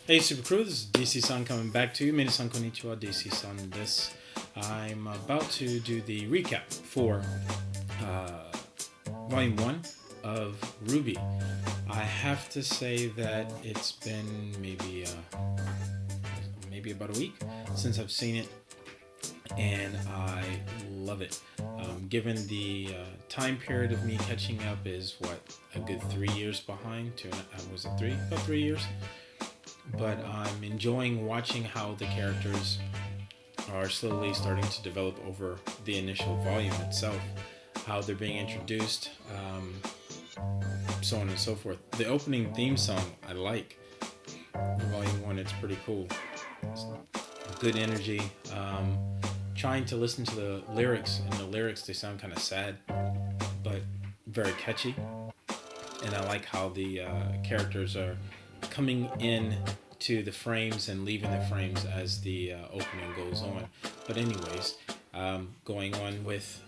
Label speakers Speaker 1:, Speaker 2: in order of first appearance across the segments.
Speaker 1: Hey Super Crew, this is DC-san coming back to you. Minasan konnichiwa, DC-san desu. I'm about to do the recap for Volume 1 of RWBY. I have to say that it's been maybe about a week since I've seen it, and I love it. Given the time period of me catching up is a good 3 years behind. Was it 3? About 3 years. But I'm enjoying watching how the characters are slowly starting to develop over the initial volume itself, how they're being introduced, so on and so forth. The opening theme song I like. Volume 1, it's pretty cool. It's good energy. Trying to listen to the lyrics, and the lyrics, they sound kind of sad, but very catchy. And I like how the characters are coming in to the frames and leaving the frames as the opening goes on. But anyways, going on with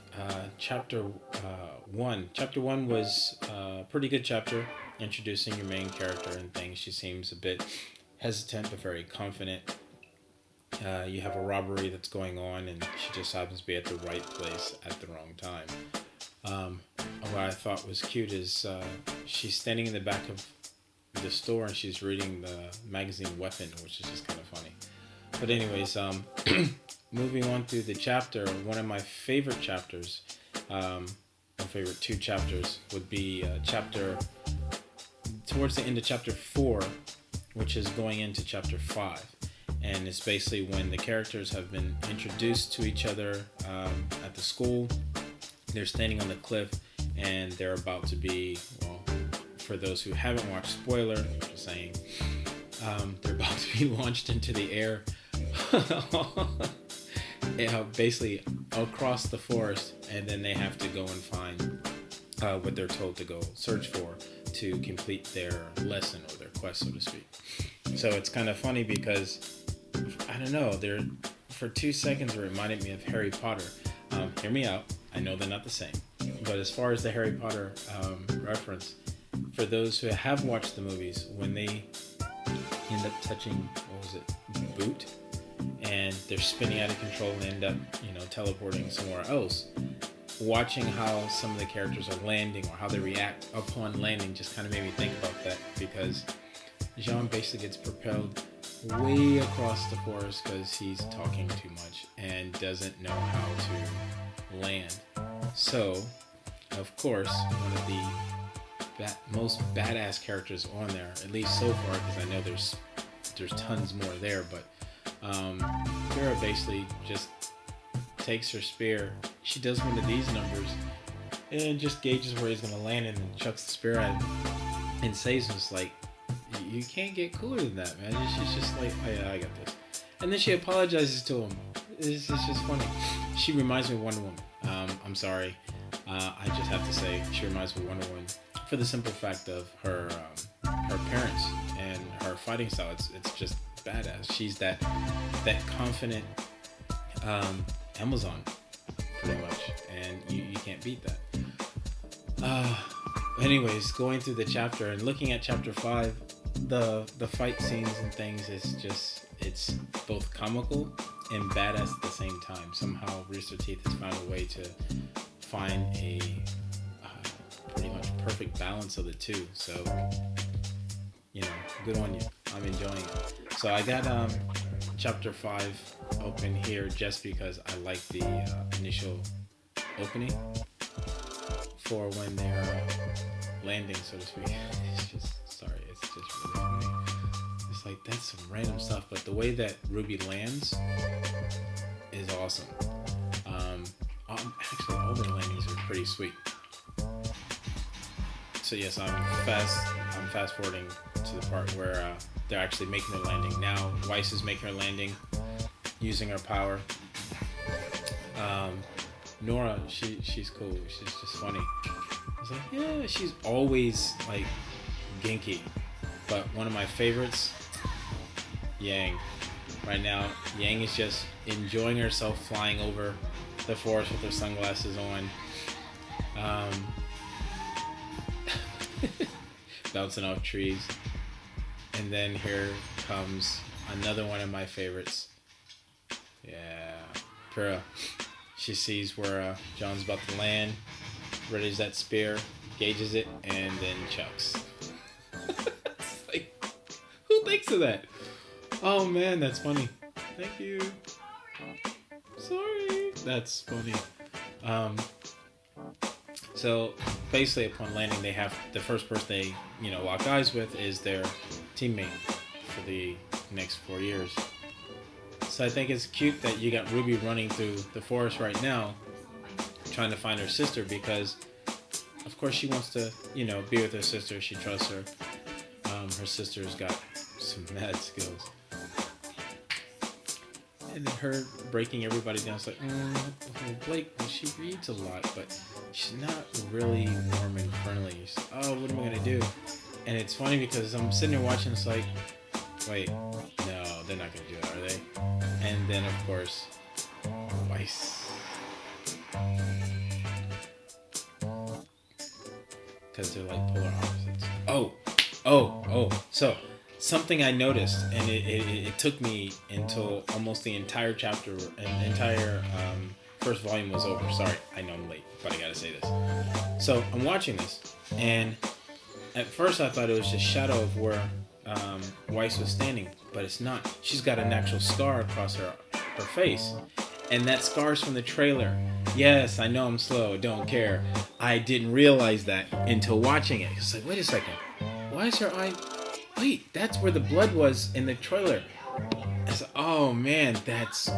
Speaker 1: chapter 1. Chapter 1 was a pretty good chapter, introducing your main character and things. She seems a bit hesitant but very confident. You have a robbery that's going on, and she just happens to be at the right place at the wrong time. What I thought was cute is she's standing in the back of the store and she's reading the magazine Weapon, which is just kind of funny. But anyways, moving on through the chapter, one of my favorite chapters, my favorite 2 chapters would be towards the end of chapter 4, which is going into chapter 5. And it's basically when the characters have been introduced to each other at the school. They're standing on the cliff and they're about to be, for those who haven't watched, spoiler, I'm just saying, they're about to be launched into the air, basically across the forest, and then they have to go and find what they're told to go search for to complete their lesson or their quest, so to speak. So it's kind of funny because, I don't know, for 2 seconds it reminded me of Harry Potter. Hear me out, I know they're not the same, but as far as the Harry Potter reference, for those who have watched the movies, when they end up touching, boot, and they're spinning out of control and end up, teleporting somewhere else, watching how some of the characters are landing or how they react upon landing just kind of made me think about that, because Jean basically gets propelled way across the forest because he's talking too much and doesn't know how to land. So, of course, one of the most badass characters on there, at least so far, because I know there's tons more there, but Kira basically just takes her spear. She does one of these numbers and just gauges where he's going to land and then chucks the spear at him and saves him. It's like, you can't get cooler than that, man. She's just like, oh yeah, I got this. And then she apologizes to him. It's just funny. She reminds me of Wonder Woman. I'm sorry. I just have to say, she reminds me of Wonder Woman for the simple fact of her appearance and her fighting style. It's just badass. She's that confident Amazon, pretty much, and you can't beat that. Anyways, going through the chapter and looking at chapter 5, the fight scenes and things it's both comical and badass at the same time. Somehow Rooster Teeth has found a way to find a pretty much perfect balance of the two. So, good on you. I'm enjoying it. So I got chapter 5 open here just because I like the initial opening for when they're landing, so to speak. It's just really funny. It's like, that's some random stuff, but the way that RWBY lands is awesome. Actually, all their landings are pretty sweet. So yes, I'm fast forwarding to the part where they're actually making their landing. Now Weiss is making her landing using her power. Nora, she's cool. She's just funny. I was like, yeah, she's always like ginky. But one of my favorites, Yang. Right now, Yang is just enjoying herself flying over the forest with her sunglasses on. Bouncing off trees. And then here comes another one of my favorites. Yeah, Pyrrha. She sees where John's about to land, readies that spear, gauges it, and then chucks. It's like, who thinks of that? Oh man, that's funny. Thank you. Sorry. That's funny. So basically, upon landing, they have the first person they lock eyes with is their teammate for the next 4 years. So I think it's cute that you got Ruby running through the forest right now, trying to find her sister because, of course, she wants to be with her sister. She trusts her. Her sister's got some mad skills. And then her breaking everybody down. It's like, Blake, she reads a lot, but she's not really warm and friendly. Oh, what am I going to do? And it's funny because I'm sitting there watching, it's like, wait, no, they're not going to do it, are they? And then, of course, Weiss. Because they're like polar opposites. So, something I noticed, and it took me until almost the entire chapter, and the entire first volume was over. Sorry, I know I'm late, but I gotta say this. So, I'm watching this, and at first I thought it was just shadow of where Weiss was standing, but it's not. She's got an actual scar across her face, and that scar's from the trailer. Yes, I know I'm slow, don't care. I didn't realize that until watching it. It's like, wait a second, why is her eye? Wait, that's where the blood was in the trailer. It's like, oh man, that's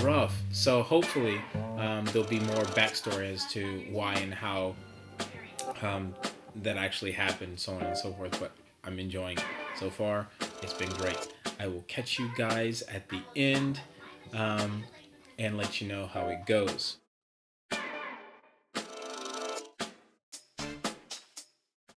Speaker 1: rough. So hopefully there'll be more backstory as to why and how that actually happened, so on and so forth. But I'm enjoying it so far. It's been great. I will catch you guys at the end and let you know how it goes.